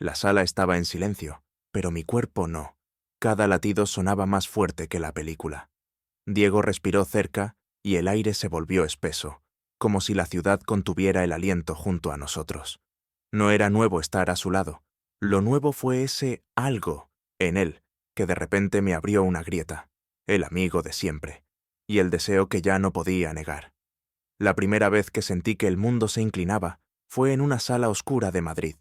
La sala estaba en silencio, pero mi cuerpo no. Cada latido sonaba más fuerte que la película. Diego respiró cerca y el aire se volvió espeso, como si la ciudad contuviera el aliento junto a nosotros. No era nuevo estar a su lado. Lo nuevo fue ese algo en él que de repente me abrió una grieta, el amigo de siempre, y el deseo que ya no podía negar. La primera vez que sentí que el mundo se inclinaba fue en una sala oscura de Madrid.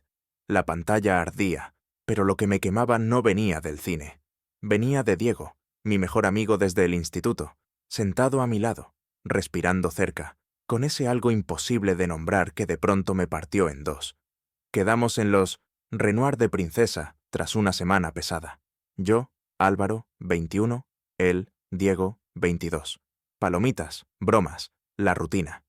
La pantalla ardía, pero lo que me quemaba no venía del cine. Venía de Diego, mi mejor amigo desde el instituto, sentado a mi lado, respirando cerca, con ese algo imposible de nombrar que de pronto me partió en dos. Quedamos en los Renoir de Princesa tras una semana pesada. Yo, Álvaro, 21, él, Diego, 22. Palomitas, bromas, la rutina.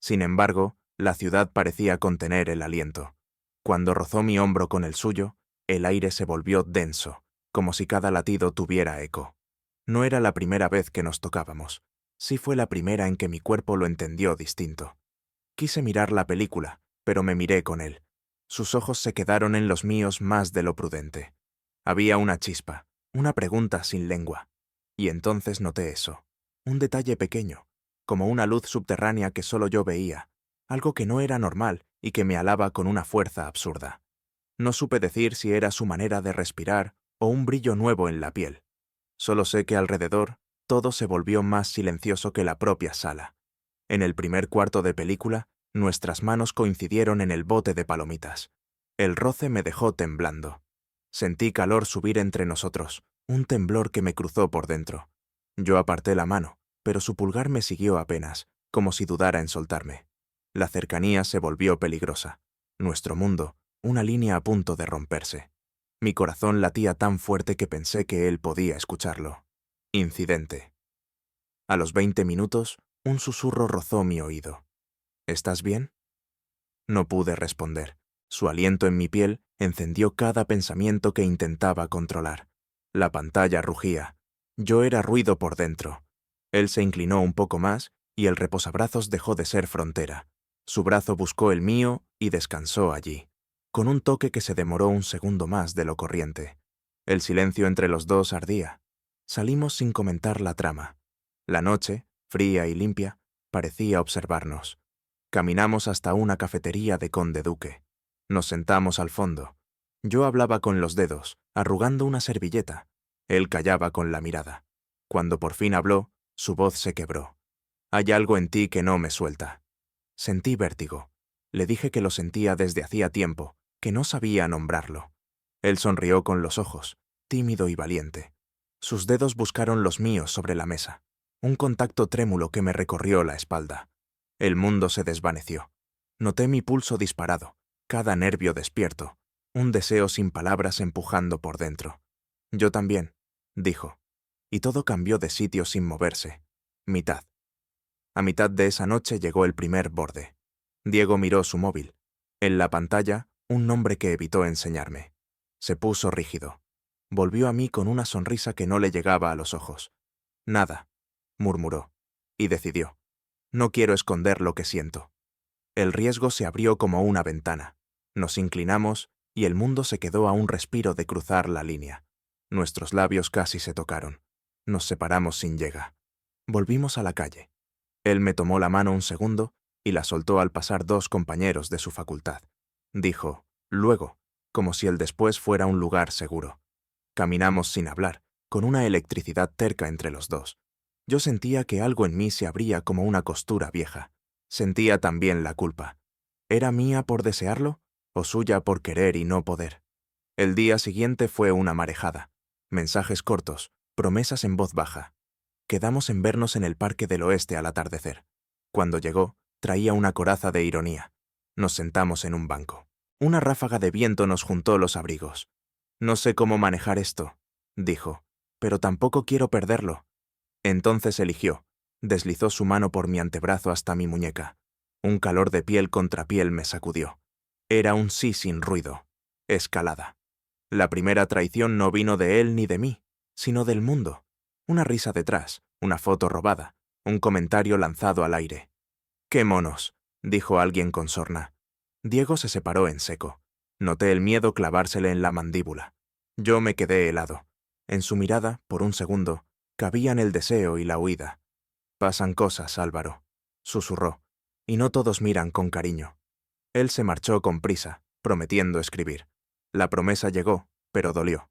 Sin embargo, la ciudad parecía contener el aliento. Cuando rozó mi hombro con el suyo, el aire se volvió denso, como si cada latido tuviera eco. No era la primera vez que nos tocábamos. Sí fue la primera en que mi cuerpo lo entendió distinto. Quise mirar la película, pero me miré con él. Sus ojos se quedaron en los míos más de lo prudente. Había una chispa, una pregunta sin lengua. Y entonces noté eso. Un detalle pequeño, como una luz subterránea que solo yo veía, algo que no era normal y que me alaba con una fuerza absurda. No supe decir si era su manera de respirar o un brillo nuevo en la piel. Solo sé que alrededor todo se volvió más silencioso que la propia sala. En el primer cuarto de película, nuestras manos coincidieron en el bote de palomitas. El roce me dejó temblando. Sentí calor subir entre nosotros, un temblor que me cruzó por dentro. Yo aparté la mano, pero su pulgar me siguió apenas, como si dudara en soltarme. La cercanía se volvió peligrosa. Nuestro mundo, una línea a punto de romperse. Mi corazón latía tan fuerte que pensé que él podía escucharlo. Incidente. A los 20 minutos, un susurro rozó mi oído. ¿Estás bien? No pude responder. Su aliento en mi piel encendió cada pensamiento que intentaba controlar. La pantalla rugía. Yo era ruido por dentro. Él se inclinó un poco más y el reposabrazos dejó de ser frontera. Su brazo buscó el mío y descansó allí, con un toque que se demoró un segundo más de lo corriente. El silencio entre los dos ardía. Salimos sin comentar la trama. La noche, fría y limpia, parecía observarnos. Caminamos hasta una cafetería de Conde Duque. Nos sentamos al fondo. Yo hablaba con los dedos, arrugando una servilleta. Él callaba con la mirada. Cuando por fin habló, su voz se quebró. «Hay algo en ti que no me suelta». Sentí vértigo. Le dije que lo sentía desde hacía tiempo, que no sabía nombrarlo. Él sonrió con los ojos, tímido y valiente. Sus dedos buscaron los míos sobre la mesa. Un contacto trémulo que me recorrió la espalda. El mundo se desvaneció. Noté mi pulso disparado, cada nervio despierto, un deseo sin palabras empujando por dentro. «Yo también», dijo. Y todo cambió de sitio sin moverse. Mitad. A mitad de esa noche llegó el primer borde. Diego miró su móvil. En la pantalla, un nombre que evitó enseñarme. Se puso rígido. Volvió a mí con una sonrisa que no le llegaba a los ojos. «Nada», murmuró, y decidió. «No quiero esconder lo que siento». El riesgo se abrió como una ventana. Nos inclinamos y el mundo se quedó a un respiro de cruzar la línea. Nuestros labios casi se tocaron. Nos separamos sin llega. Volvimos a la calle. Él me tomó la mano un segundo y la soltó al pasar dos compañeros de su facultad. Dijo, luego, como si el después fuera un lugar seguro. Caminamos sin hablar, con una electricidad terca entre los dos. Yo sentía que algo en mí se abría como una costura vieja. Sentía también la culpa. ¿Era mía por desearlo o suya por querer y no poder? El día siguiente fue una marejada. Mensajes cortos, promesas en voz baja. Quedamos en vernos en el Parque del Oeste al atardecer. Cuando llegó, traía una coraza de ironía. Nos sentamos en un banco. Una ráfaga de viento nos juntó los abrigos. «No sé cómo manejar esto», dijo, «pero tampoco quiero perderlo». Entonces eligió. Deslizó su mano por mi antebrazo hasta mi muñeca. Un calor de piel contra piel me sacudió. Era un sí sin ruido. Escalada. La primera traición no vino de él ni de mí, sino del mundo. Una risa detrás, una foto robada, un comentario lanzado al aire. «¡Qué monos!», dijo alguien con sorna. Diego se separó en seco. Noté el miedo clavársele en la mandíbula. Yo me quedé helado. En su mirada, por un segundo, cabían el deseo y la huida. «Pasan cosas, Álvaro», susurró, «y no todos miran con cariño». Él se marchó con prisa, prometiendo escribir. La promesa llegó, pero dolió.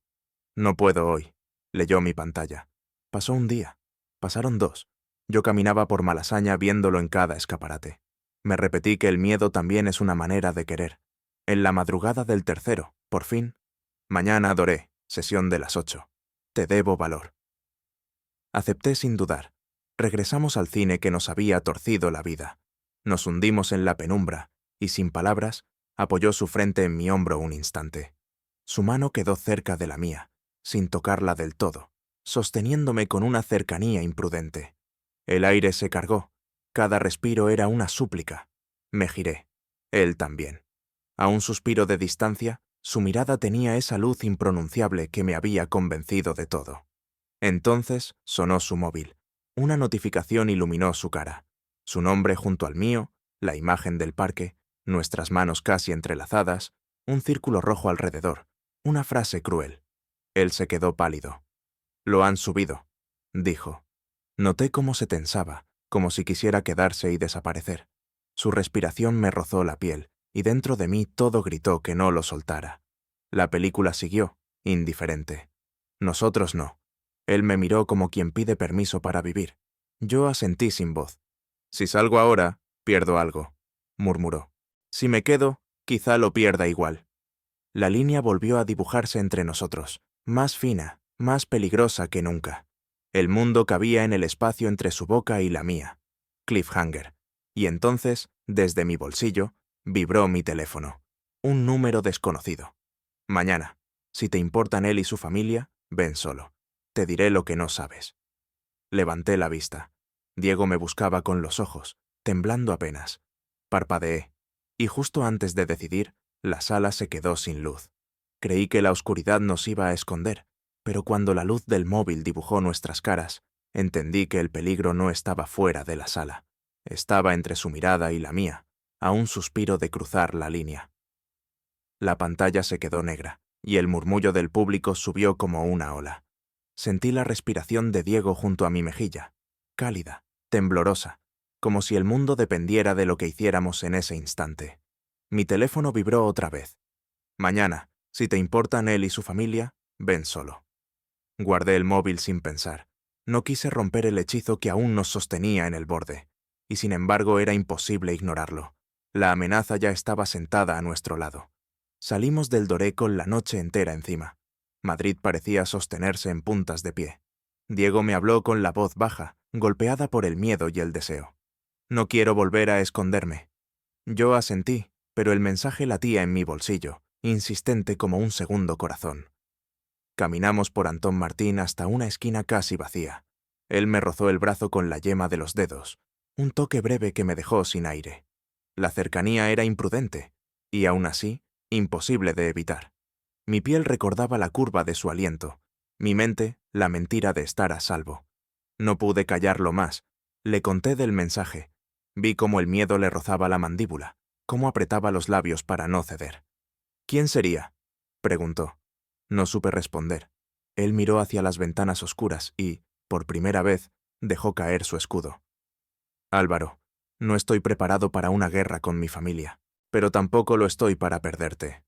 «No puedo hoy», leyó mi pantalla. Pasó un día. Pasaron 2. Yo caminaba por Malasaña viéndolo en cada escaparate. Me repetí que el miedo también es una manera de querer. En la madrugada del 3, por fin. «Mañana, Doré, sesión de las 8. Te debo valor». Acepté sin dudar. Regresamos al cine que nos había torcido la vida. Nos hundimos en la penumbra, y sin palabras, apoyó su frente en mi hombro un instante. Su mano quedó cerca de la mía, sin tocarla del todo, sosteniéndome con una cercanía imprudente. El aire se cargó. Cada respiro era una súplica. Me giré. Él también. A un suspiro de distancia, su mirada tenía esa luz impronunciable que me había convencido de todo. Entonces sonó su móvil. Una notificación iluminó su cara. Su nombre junto al mío, la imagen del parque, nuestras manos casi entrelazadas, un círculo rojo alrededor, una frase cruel. Él se quedó pálido. «Lo han subido», dijo. Noté cómo se tensaba, como si quisiera quedarse y desaparecer. Su respiración me rozó la piel, y dentro de mí todo gritó que no lo soltara. La película siguió, indiferente. Nosotros no. Él me miró como quien pide permiso para vivir. Yo asentí sin voz. «Si salgo ahora, pierdo algo», murmuró. «Si me quedo, quizá lo pierda igual». La línea volvió a dibujarse entre nosotros, más fina, más peligrosa que nunca. El mundo cabía en el espacio entre su boca y la mía. Cliffhanger. Y entonces, desde mi bolsillo, vibró mi teléfono. Un número desconocido. «Mañana, si te importan él y su familia, ven solo. Te diré lo que no sabes». Levanté la vista. Diego me buscaba con los ojos, temblando apenas. Parpadeé, y justo antes de decidir, la sala se quedó sin luz. Creí que la oscuridad nos iba a esconder, pero cuando la luz del móvil dibujó nuestras caras, entendí que el peligro no estaba fuera de la sala. Estaba entre su mirada y la mía, a un suspiro de cruzar la línea. La pantalla se quedó negra, y el murmullo del público subió como una ola. Sentí la respiración de Diego junto a mi mejilla, cálida, temblorosa, como si el mundo dependiera de lo que hiciéramos en ese instante. Mi teléfono vibró otra vez. «Mañana, si te importan él y su familia, ven solo». Guardé el móvil sin pensar. No quise romper el hechizo que aún nos sostenía en el borde, y sin embargo era imposible ignorarlo. La amenaza ya estaba sentada a nuestro lado. Salimos del Doré con la noche entera encima. Madrid parecía sostenerse en puntas de pie. Diego me habló con la voz baja, golpeada por el miedo y el deseo. «No quiero volver a esconderme». Yo asentí, pero el mensaje latía en mi bolsillo, insistente como un segundo corazón. Caminamos por Antón Martín hasta una esquina casi vacía. Él me rozó el brazo con la yema de los dedos, un toque breve que me dejó sin aire. La cercanía era imprudente, y aún así, imposible de evitar. Mi piel recordaba la curva de su aliento, mi mente, la mentira de estar a salvo. No pude callarlo más. Le conté del mensaje. Vi cómo el miedo le rozaba la mandíbula, cómo apretaba los labios para no ceder. «¿Quién sería?», preguntó. No supe responder. Él miró hacia las ventanas oscuras y, por primera vez, dejó caer su escudo. «Álvaro, no estoy preparado para una guerra con mi familia, pero tampoco lo estoy para perderte».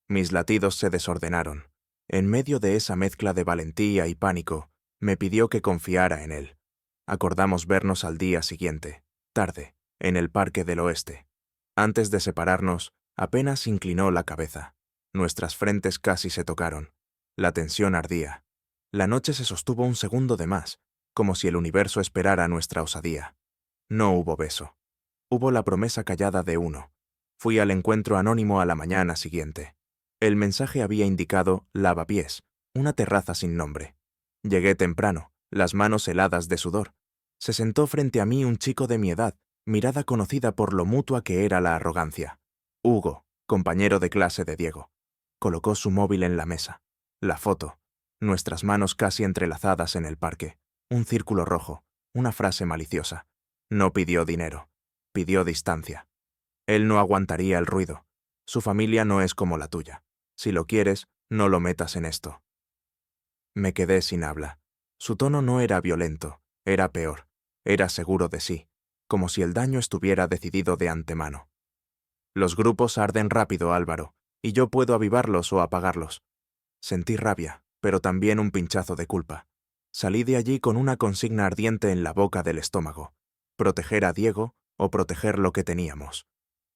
Mis latidos se desordenaron. En medio de esa mezcla de valentía y pánico, me pidió que confiara en él. Acordamos vernos al día siguiente, tarde, en el Parque del Oeste. Antes de separarnos, apenas inclinó la cabeza. Nuestras frentes casi se tocaron. La tensión ardía. La noche se sostuvo un segundo de más, como si el universo esperara nuestra osadía. No hubo beso. Hubo la promesa callada de uno. Fui al encuentro anónimo a la mañana siguiente. El mensaje había indicado lavapiés, una terraza sin nombre. Llegué temprano, las manos heladas de sudor. Se sentó frente a mí un chico de mi edad, mirada conocida por lo mutua que era la arrogancia. Hugo, compañero de clase de Diego. Colocó su móvil en la mesa. La foto. Nuestras manos casi entrelazadas en el parque. Un círculo rojo. Una frase maliciosa. No pidió dinero. Pidió distancia. Él no aguantaría el ruido. Su familia no es como la tuya. Si lo quieres, no lo metas en esto. Me quedé sin habla. Su tono no era violento, era peor. Era seguro de sí, como si el daño estuviera decidido de antemano. Los grupos arden rápido, Álvaro, y yo puedo avivarlos o apagarlos. Sentí rabia, pero también un pinchazo de culpa. Salí de allí con una consigna ardiente en la boca del estómago: proteger a Diego o proteger lo que teníamos.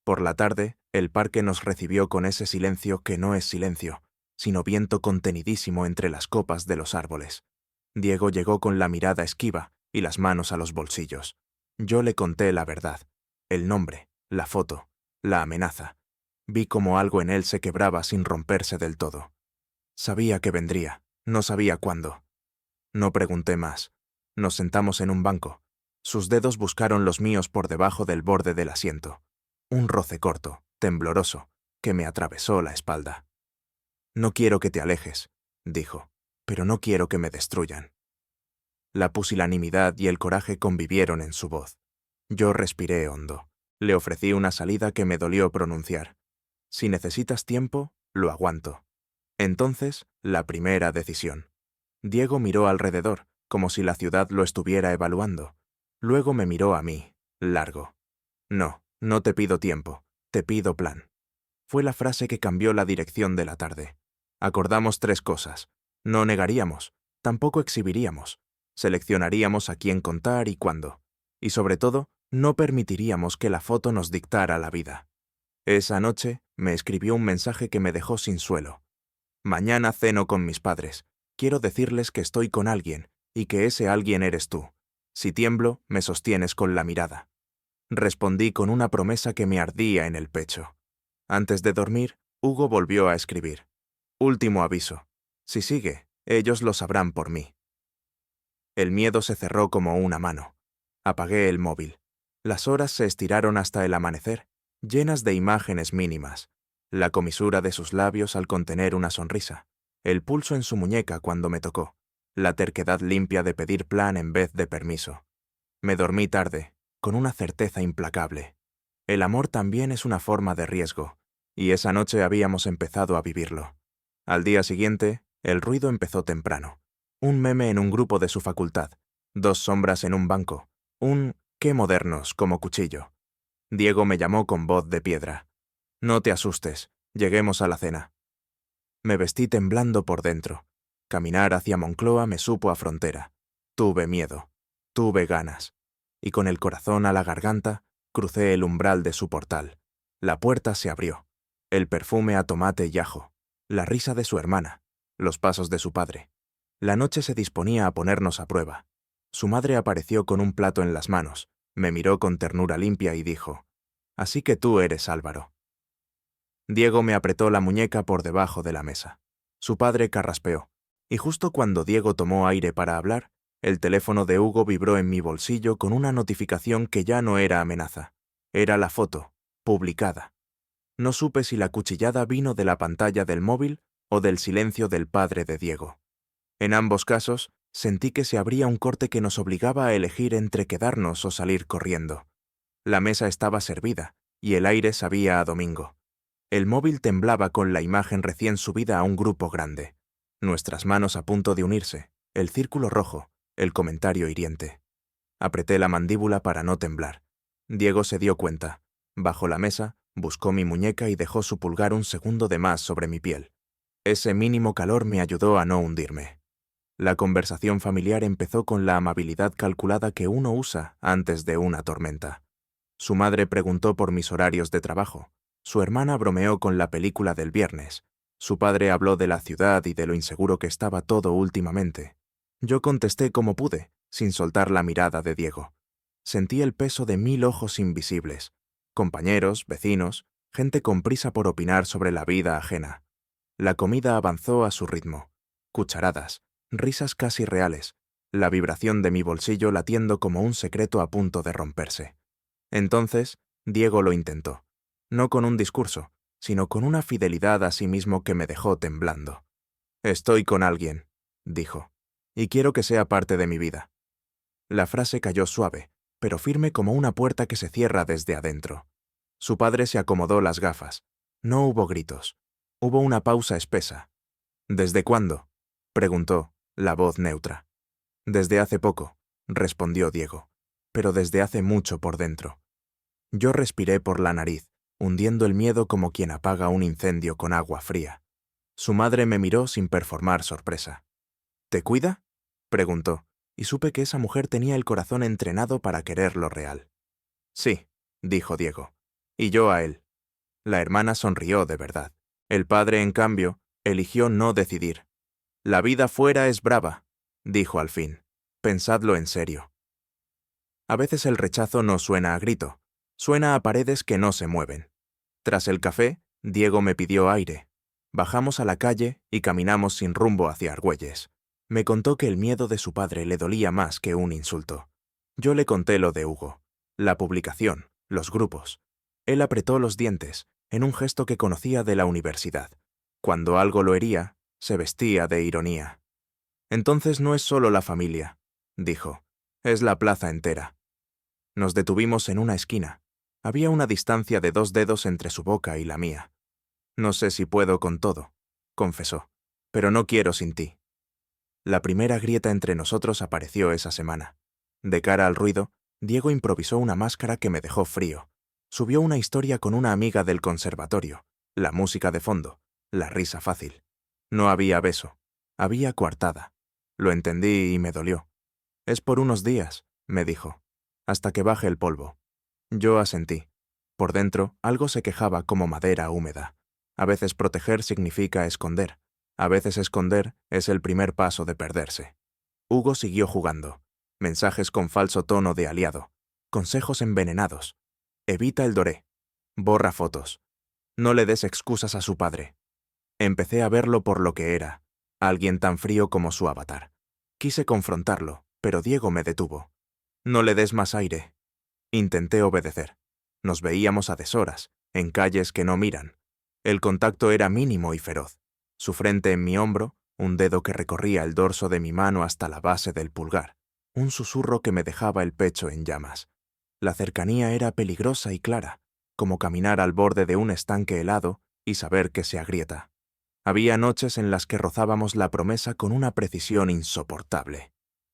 Por la tarde, el parque nos recibió con ese silencio que no es silencio, sino viento contenidísimo entre las copas de los árboles. Diego llegó con la mirada esquiva y las manos a los bolsillos. Yo le conté la verdad: el nombre, la foto, la amenaza. Vi cómo algo en él se quebraba sin romperse del todo. Sabía que vendría, no sabía cuándo. No pregunté más. Nos sentamos en un banco. Sus dedos buscaron los míos por debajo del borde del asiento. Un roce corto, tembloroso, que me atravesó la espalda. «No quiero que te alejes», dijo, «pero no quiero que me destruyan». La pusilanimidad y el coraje convivieron en su voz. Yo respiré hondo. Le ofrecí una salida que me dolió pronunciar. «Si necesitas tiempo, lo aguanto». Entonces, la primera decisión. Diego miró alrededor, como si la ciudad lo estuviera evaluando. Luego me miró a mí, largo. «No, no te pido tiempo, te pido plan». Fue la frase que cambió la dirección de la tarde. Acordamos 3 cosas. No negaríamos, tampoco exhibiríamos. Seleccionaríamos a quién contar y cuándo. Y sobre todo, no permitiríamos que la foto nos dictara la vida. Esa noche me escribió un mensaje que me dejó sin suelo. «Mañana ceno con mis padres. Quiero decirles que estoy con alguien y que ese alguien eres tú. Si tiemblo, me sostienes con la mirada». Respondí con una promesa que me ardía en el pecho. Antes de dormir, Hugo volvió a escribir: «Último aviso. Si sigue, ellos lo sabrán por mí». El miedo se cerró como una mano. Apagué el móvil. Las horas se estiraron hasta el amanecer, llenas de imágenes mínimas. La comisura de sus labios al contener una sonrisa, el pulso en su muñeca cuando me tocó, la terquedad limpia de pedir plan en vez de permiso. Me dormí tarde, con una certeza implacable. El amor también es una forma de riesgo, y esa noche habíamos empezado a vivirlo. Al día siguiente, el ruido empezó temprano. Un meme en un grupo de su facultad, 2 sombras en un banco, un «qué modernos» como cuchillo. Diego me llamó con voz de piedra: «No te asustes, lleguemos a la cena». Me vestí temblando por dentro. Caminar hacia Moncloa me supo a frontera. Tuve miedo, tuve ganas, y con el corazón a la garganta, crucé el umbral de su portal. La puerta se abrió. El perfume a tomate y ajo, la risa de su hermana, los pasos de su padre. La noche se disponía a ponernos a prueba. Su madre apareció con un plato en las manos, me miró con ternura limpia y dijo: «Así que tú eres Álvaro». Diego me apretó la muñeca por debajo de la mesa. Su padre carraspeó, y justo cuando Diego tomó aire para hablar, el teléfono de Hugo vibró en mi bolsillo con una notificación que ya no era amenaza. Era la foto, publicada. No supe si la cuchillada vino de la pantalla del móvil o del silencio del padre de Diego. En ambos casos, sentí que se abría un corte que nos obligaba a elegir entre quedarnos o salir corriendo. La mesa estaba servida, y el aire sabía a domingo. El móvil temblaba con la imagen recién subida a un grupo grande. Nuestras manos a punto de unirse, el círculo rojo, el comentario hiriente. Apreté la mandíbula para no temblar. Diego se dio cuenta. Bajó la mesa, buscó mi muñeca y dejó su pulgar un segundo de más sobre mi piel. Ese mínimo calor me ayudó a no hundirme. La conversación familiar empezó con la amabilidad calculada que uno usa antes de una tormenta. Su madre preguntó por mis horarios de trabajo. Su hermana bromeó con la película del viernes. Su padre habló de la ciudad y de lo inseguro que estaba todo últimamente. Yo contesté como pude, sin soltar la mirada de Diego. Sentí el peso de 1000 ojos invisibles. Compañeros, vecinos, gente con prisa por opinar sobre la vida ajena. La comida avanzó a su ritmo. Cucharadas, risas casi reales, la vibración de mi bolsillo latiendo como un secreto a punto de romperse. Entonces, Diego lo intentó. No con un discurso, sino con una fidelidad a sí mismo que me dejó temblando. «Estoy con alguien», dijo, «y quiero que sea parte de mi vida». La frase cayó suave, pero firme como una puerta que se cierra desde adentro. Su padre se acomodó las gafas. No hubo gritos. Hubo una pausa espesa. ¿Desde cuándo?, preguntó, la voz neutra. Desde hace poco, respondió Diego, pero desde hace mucho por dentro. Yo respiré por la nariz, hundiendo el miedo como quien apaga un incendio con agua fría. Su madre me miró sin performar sorpresa. ¿Te cuida?, preguntó, y supe que esa mujer tenía el corazón entrenado para querer lo real. Sí, dijo Diego, y yo a él. La hermana sonrió de verdad. El padre, en cambio, eligió no decidir. La vida fuera es brava, dijo al fin. Pensadlo en serio. A veces el rechazo no suena a grito, suena a paredes que no se mueven. Tras el café, Diego me pidió aire. Bajamos a la calle y caminamos sin rumbo hacia Argüelles. Me contó que el miedo de su padre le dolía más que un insulto. Yo le conté lo de Hugo, la publicación, los grupos. Él apretó los dientes, en un gesto que conocía de la universidad. Cuando algo lo hería, se vestía de ironía. Entonces no es solo la familia, dijo, es la plaza entera. Nos detuvimos en una esquina. Había una distancia de 2 dedos entre su boca y la mía. No sé si puedo con todo, confesó, pero no quiero sin ti. La primera grieta entre nosotros apareció esa semana. De cara al ruido, Diego improvisó una máscara que me dejó frío. Subió una historia con una amiga del conservatorio, la música de fondo, la risa fácil. No había beso, había coartada. Lo entendí y me dolió. Es por unos días, me dijo, hasta que baje el polvo. Yo asentí. Por dentro, algo se quejaba como madera húmeda. A veces proteger significa esconder. A veces esconder es el primer paso de perderse. Hugo siguió jugando. Mensajes con falso tono de aliado. Consejos envenenados. Evita el doré. Borra fotos. No le des excusas a su padre. Empecé a verlo por lo que era, alguien tan frío como su avatar. Quise confrontarlo, pero Diego me detuvo. No le des más aire. Intenté obedecer. Nos veíamos a deshoras, en calles que no miran. El contacto era mínimo y feroz. Su frente en mi hombro, un dedo que recorría el dorso de mi mano hasta la base del pulgar, un susurro que me dejaba el pecho en llamas. La cercanía era peligrosa y clara, como caminar al borde de un estanque helado y saber que se agrieta. Había noches en las que rozábamos la promesa con una precisión insoportable.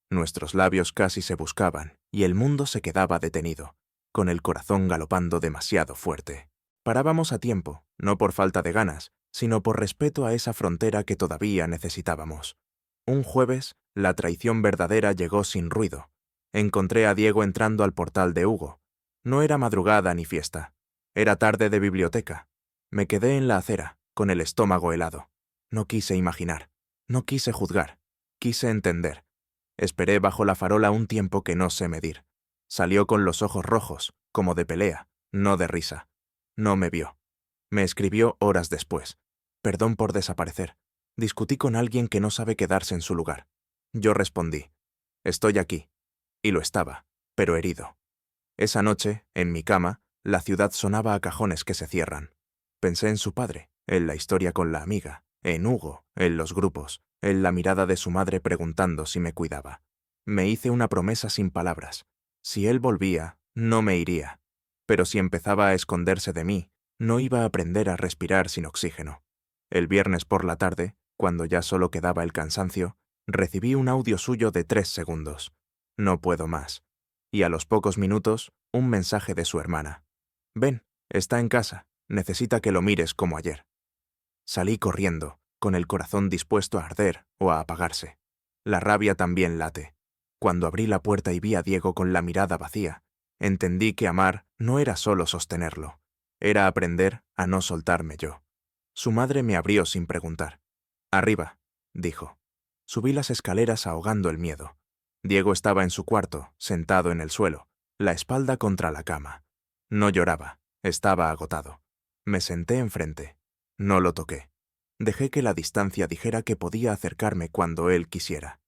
Nuestros labios casi se buscaban y el mundo se quedaba detenido, con el corazón galopando demasiado fuerte. Parábamos a tiempo, no por falta de ganas, sino por respeto a esa frontera que todavía necesitábamos. Un jueves, la traición verdadera llegó sin ruido. Encontré a Diego entrando al portal de Hugo. No era madrugada ni fiesta. Era tarde de biblioteca. Me quedé en la acera, con el estómago helado. No quise imaginar. No quise juzgar. Quise entender. Esperé bajo la farola un tiempo que no sé medir. Salió con los ojos rojos, como de pelea, no de risa. No me vio. Me escribió horas después. Perdón por desaparecer. Discutí con alguien que no sabe quedarse en su lugar. Yo respondí. Estoy aquí. Y lo estaba, pero herido. Esa noche, en mi cama, la ciudad sonaba a cajones que se cierran. Pensé en su padre, en la historia con la amiga, en Hugo, en los grupos, en la mirada de su madre preguntando si me cuidaba. Me hice una promesa sin palabras. Si él volvía, no me iría. Pero si empezaba a esconderse de mí, no iba a aprender a respirar sin oxígeno. El viernes por la tarde, cuando ya solo quedaba el cansancio, recibí un audio suyo de 3 segundos. No puedo más. Y a los pocos minutos, un mensaje de su hermana. Ven, está en casa, necesita que lo mires como ayer. Salí corriendo, con el corazón dispuesto a arder o a apagarse. La rabia también late. Cuando abrí la puerta y vi a Diego con la mirada vacía, entendí que amar no era solo sostenerlo, era aprender a no soltarme yo. Su madre me abrió sin preguntar. Arriba, dijo. Subí las escaleras ahogando el miedo. Diego estaba en su cuarto, sentado en el suelo, la espalda contra la cama. No lloraba, estaba agotado. Me senté enfrente. No lo toqué. Dejé que la distancia dijera que podía acercarme cuando él quisiera.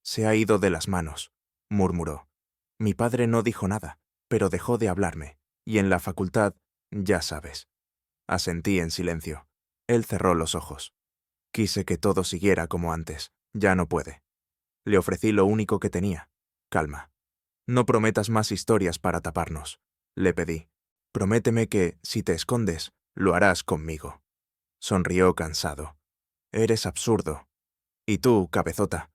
Se ha ido de las manos, murmuró. Mi padre no dijo nada, pero dejó de hablarme, y en la facultad, ya sabes. Asentí en silencio. Él cerró los ojos. Quise que todo siguiera como antes. Ya no puede. Le ofrecí lo único que tenía. Calma. No prometas más historias para taparnos. Le pedí. Prométeme que, si te escondes, Lo harás conmigo. Sonrió cansado. Eres absurdo. ¿Y tú, cabezota?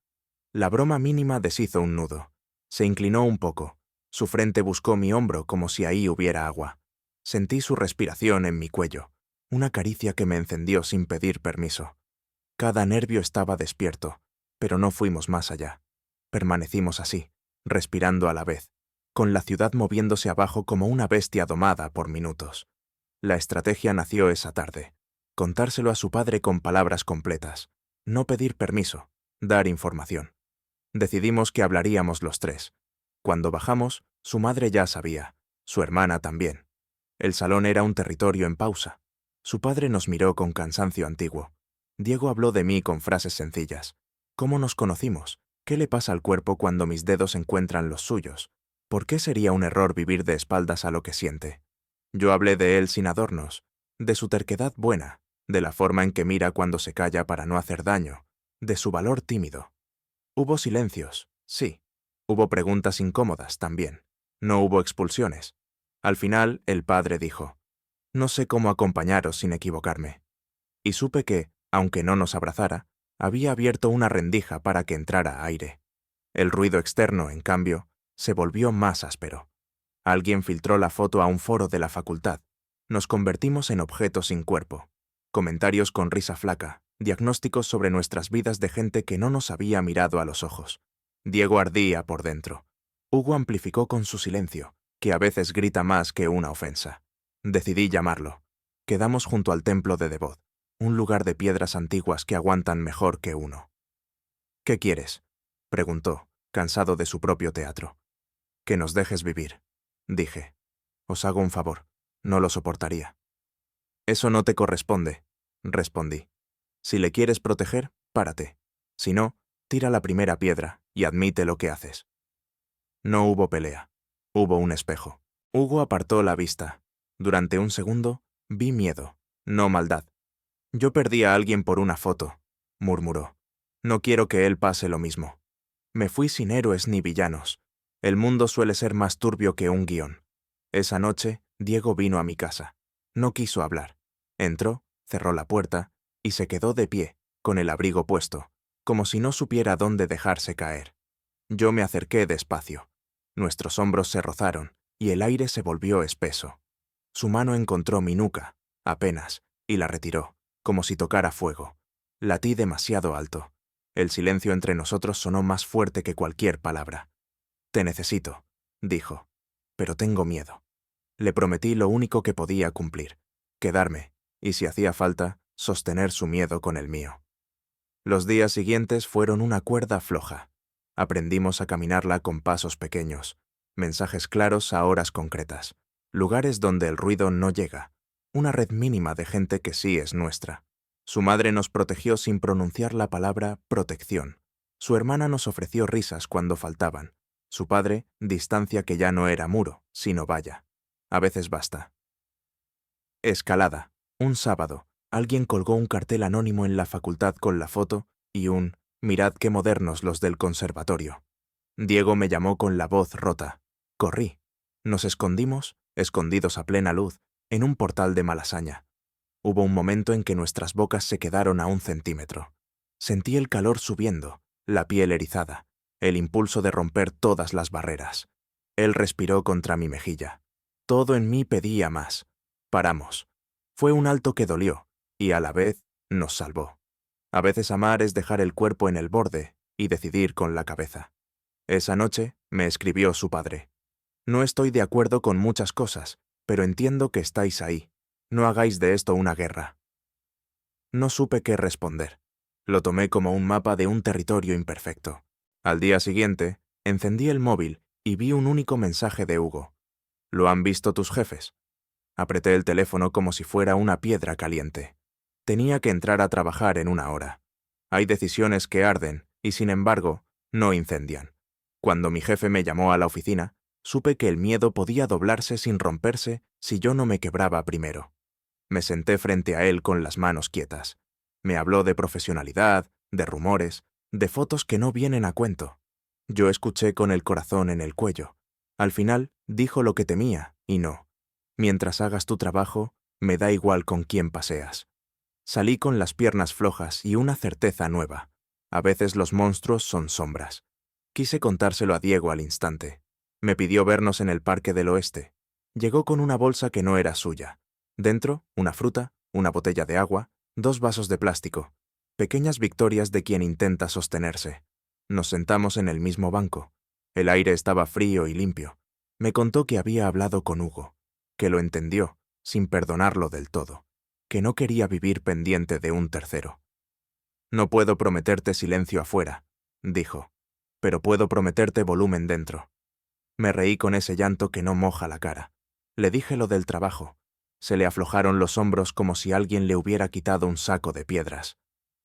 La broma mínima deshizo un nudo. Se inclinó un poco. Su frente buscó mi hombro como si ahí hubiera agua. Sentí su respiración en mi cuello, una caricia que me encendió sin pedir permiso. Cada nervio estaba despierto, pero no fuimos más allá. Permanecimos así, respirando a la vez, con la ciudad moviéndose abajo como una bestia domada por minutos. La estrategia nació esa tarde. Contárselo a su padre con palabras completas. No pedir permiso, dar información. Decidimos que hablaríamos los tres. Cuando bajamos, su madre ya sabía, su hermana también. El salón era un territorio en pausa. Su padre nos miró con cansancio antiguo. Diego habló de mí con frases sencillas. ¿Cómo nos conocimos? ¿Qué le pasa al cuerpo cuando mis dedos encuentran los suyos? ¿Por qué sería un error vivir de espaldas a lo que siente? Yo hablé de él sin adornos, de su terquedad buena, de la forma en que mira cuando se calla para no hacer daño, de su valor tímido. Hubo silencios, sí. Hubo preguntas incómodas también. No hubo expulsiones. Al final, el padre dijo, «No sé cómo acompañaros sin equivocarme». Y supe que, aunque no nos abrazara, había abierto una rendija para que entrara aire. El ruido externo, en cambio, se volvió más áspero. Alguien filtró la foto a un foro de la facultad. Nos convertimos en objetos sin cuerpo. Comentarios con risa flaca, diagnósticos sobre nuestras vidas de gente que no nos había mirado a los ojos. Diego ardía por dentro. Hugo amplificó con su silencio, que a veces grita más que una ofensa. Decidí llamarlo. Quedamos junto al templo de Devot, un lugar de piedras antiguas que aguantan mejor que uno. «¿Qué quieres?», preguntó, cansado de su propio teatro. «Que nos dejes vivir», dije. «Os hago un favor. No lo soportaría». «Eso no te corresponde», respondí. «Si le quieres proteger, párate. Si no, tira la primera piedra y admite lo que haces». No hubo pelea. Hubo un espejo. Hugo apartó la vista. Durante un segundo, vi miedo, no maldad. «Yo perdí a alguien por una foto», murmuró. «No quiero que él pase lo mismo. Me fui sin héroes ni villanos. El mundo suele ser más turbio que un guión». Esa noche, Diego vino a mi casa. No quiso hablar. Entró, cerró la puerta y se quedó de pie, con el abrigo puesto, como si no supiera dónde dejarse caer. Yo me acerqué despacio. Nuestros hombros se rozaron y el aire se volvió espeso. Su mano encontró mi nuca, apenas, y la retiró, como si tocara fuego. Latí demasiado alto. El silencio entre nosotros sonó más fuerte que cualquier palabra. «Te necesito», dijo, «pero tengo miedo». Le prometí lo único que podía cumplir, quedarme, y si hacía falta, sostener su miedo con el mío. Los días siguientes fueron una cuerda floja. Aprendimos a caminarla con pasos pequeños, mensajes claros a horas concretas, lugares donde el ruido no llega, una red mínima de gente que sí es nuestra. Su madre nos protegió sin pronunciar la palabra protección. Su hermana nos ofreció risas cuando faltaban. Su padre, distancia que ya no era muro, sino valla. A veces basta. Escalada. Un sábado, alguien colgó un cartel anónimo en la facultad con la foto y un «Mirad qué modernos los del conservatorio». Diego me llamó con la voz rota. Corrí. Nos escondimos, escondidos a plena luz, en un portal de Malasaña. Hubo un momento en que nuestras bocas se quedaron a 1 centímetro. Sentí el calor subiendo, la piel erizada, el impulso de romper todas las barreras. Él respiró contra mi mejilla. Todo en mí pedía más. Paramos. Fue un alto que dolió, y a la vez nos salvó. A veces amar es dejar el cuerpo en el borde y decidir con la cabeza. Esa noche me escribió su padre. «No estoy de acuerdo con muchas cosas, pero entiendo que estáis ahí. No hagáis de esto una guerra». No supe qué responder. Lo tomé como un mapa de un territorio imperfecto. Al día siguiente, encendí el móvil y vi un único mensaje de Hugo. «¿Lo han visto tus jefes?». Apreté el teléfono como si fuera una piedra caliente. Tenía que entrar a trabajar en 1 hora. Hay decisiones que arden y, sin embargo, no incendian. Cuando mi jefe me llamó a la oficina, supe que el miedo podía doblarse sin romperse si yo no me quebraba primero. Me senté frente a él con las manos quietas. Me habló de profesionalidad, de rumores, de fotos que no vienen a cuento. Yo escuché con el corazón en el cuello. Al final, dijo lo que temía, y no. «Mientras hagas tu trabajo, Me da igual con quién paseas. Salí con las piernas flojas y una certeza nueva. A veces los monstruos son sombras. Quise contárselo a Diego al instante. Me pidió vernos en el Parque del Oeste. Llegó con una bolsa que no era suya. Dentro, una fruta, una botella de agua, 2 vasos de plástico. Pequeñas victorias de quien intenta sostenerse. Nos sentamos en el mismo banco. El aire estaba frío y limpio. Me contó que había hablado con Hugo, que lo entendió, sin perdonarlo del todo, que no quería vivir pendiente de un tercero. No puedo prometerte silencio afuera, dijo, pero puedo prometerte volumen dentro. Me reí con ese llanto que no moja la cara. Le dije lo del trabajo. Se le aflojaron los hombros como si alguien le hubiera quitado un saco de piedras.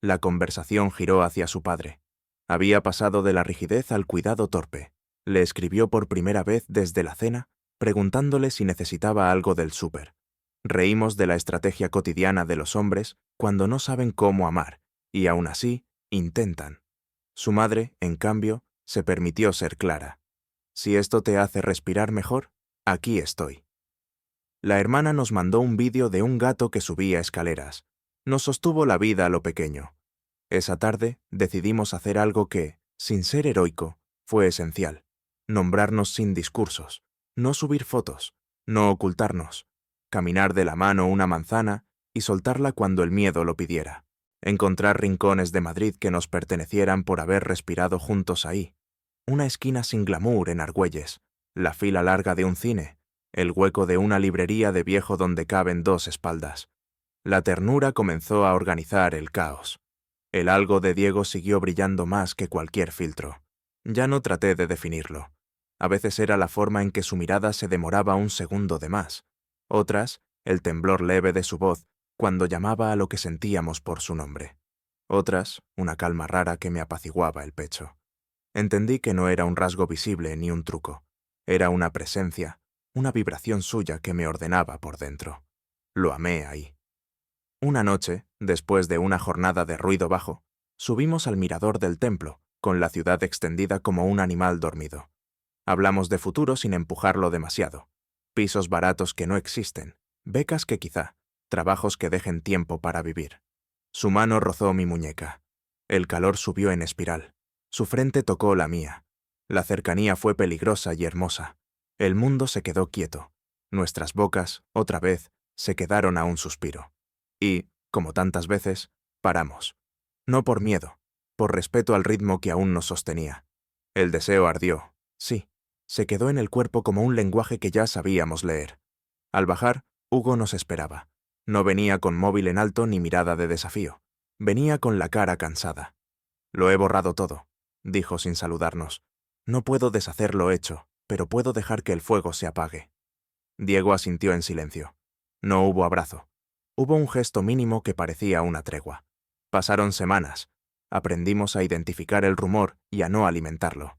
La conversación giró hacia su padre. Había pasado de la rigidez al cuidado torpe. Le escribió por primera vez desde la cena, preguntándole si necesitaba algo del súper. Reímos de la estrategia cotidiana de los hombres cuando no saben cómo amar, y aún así, intentan. Su madre, en cambio, se permitió ser clara. Si esto te hace respirar mejor, aquí estoy. La hermana nos mandó un vídeo de un gato que subía escaleras. Nos sostuvo la vida a lo pequeño. Esa tarde decidimos hacer algo que, sin ser heroico, fue esencial. Nombrarnos sin discursos, no subir fotos, no ocultarnos, caminar de la mano una manzana y soltarla cuando el miedo lo pidiera. Encontrar rincones de Madrid que nos pertenecieran por haber respirado juntos ahí. Una esquina sin glamour en Argüelles, la fila larga de un cine, el hueco de una librería de viejo donde caben 2 espaldas. La ternura comenzó a organizar el caos. El algo de Diego siguió brillando más que cualquier filtro. Ya no traté de definirlo. A veces era la forma en que su mirada se demoraba un segundo de más. Otras, el temblor leve de su voz cuando llamaba a lo que sentíamos por su nombre. Otras, una calma rara que me apaciguaba el pecho. Entendí que no era un rasgo visible ni un truco. Era una presencia, una vibración suya que me ordenaba por dentro. Lo amé ahí. Una noche, después de una jornada de ruido bajo, subimos al mirador del templo, con la ciudad extendida como un animal dormido. Hablamos de futuro sin empujarlo demasiado. Pisos baratos que no existen, becas que quizá, trabajos que dejen tiempo para vivir. Su mano rozó mi muñeca. El calor subió en espiral. Su frente tocó la mía. La cercanía fue peligrosa y hermosa. El mundo se quedó quieto. Nuestras bocas, otra vez, se quedaron a un suspiro. Y, como tantas veces, paramos. No por miedo, por respeto al ritmo que aún nos sostenía. El deseo ardió, sí, se quedó en el cuerpo como un lenguaje que ya sabíamos leer. Al bajar, Hugo nos esperaba. No venía con móvil en alto ni mirada de desafío. Venía con la cara cansada. Lo he borrado todo, dijo sin saludarnos. No puedo deshacer lo hecho, pero puedo dejar que el fuego se apague. Diego asintió en silencio. No hubo abrazo. Hubo un gesto mínimo que parecía una tregua. Pasaron semanas. Aprendimos a identificar el rumor y a no alimentarlo.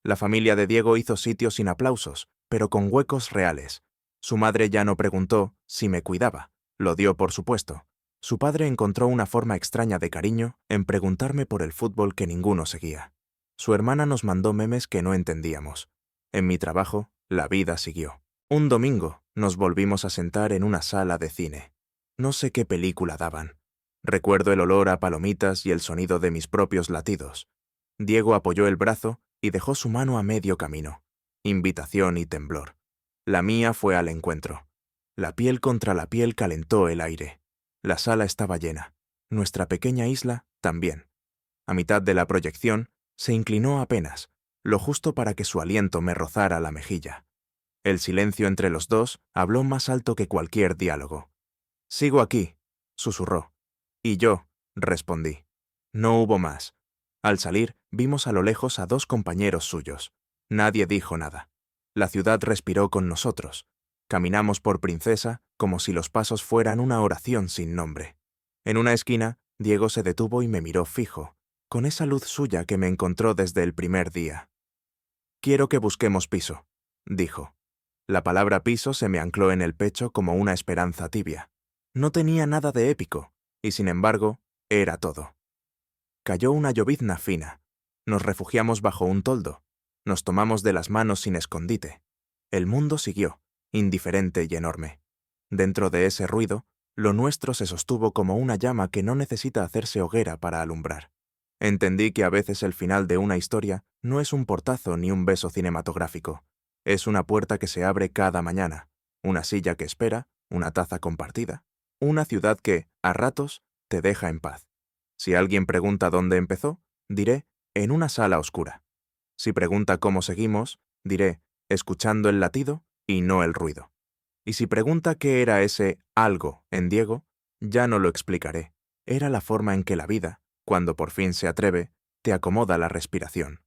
La familia de Diego hizo sitio sin aplausos, pero con huecos reales. Su madre ya no preguntó si me cuidaba. Lo dio por supuesto. Su padre encontró una forma extraña de cariño en preguntarme por el fútbol que ninguno seguía. Su hermana nos mandó memes que no entendíamos. En mi trabajo, la vida siguió. Un domingo, nos volvimos a sentar en una sala de cine. No sé qué película daban. Recuerdo el olor a palomitas y el sonido de mis propios latidos. Diego apoyó el brazo y dejó su mano a medio camino. Invitación y temblor. La mía fue al encuentro. La piel contra la piel calentó el aire. La sala estaba llena. Nuestra pequeña isla también. A mitad de la proyección, se inclinó apenas, lo justo para que su aliento me rozara la mejilla. El silencio entre los dos habló más alto que cualquier diálogo. «Sigo aquí», susurró. «Y yo», respondí. No hubo más. Al salir, vimos a lo lejos a 2 compañeros suyos. Nadie dijo nada. La ciudad respiró con nosotros. Caminamos por Princesa como si los pasos fueran una oración sin nombre. En una esquina, Diego se detuvo y me miró fijo, con esa luz suya que me encontró desde el primer día. «Quiero que busquemos piso», dijo. La palabra piso se me ancló en el pecho como una esperanza tibia. No tenía nada de épico, y sin embargo, era todo. Cayó una llovizna fina. Nos refugiamos bajo un toldo. Nos tomamos de las manos sin escondite. El mundo siguió, indiferente y enorme. Dentro de ese ruido, lo nuestro se sostuvo como una llama que no necesita hacerse hoguera para alumbrar. Entendí que a veces el final de una historia no es un portazo ni un beso cinematográfico. Es una puerta que se abre cada mañana, una silla que espera, una taza compartida, una ciudad que, a ratos, te deja en paz. Si alguien pregunta dónde empezó, diré, en una sala oscura. Si pregunta cómo seguimos, diré, escuchando el latido y no el ruido. Y si pregunta qué era ese algo en Diego, ya no lo explicaré. Era la forma en que la vida, cuando por fin se atreve, te acomoda la respiración.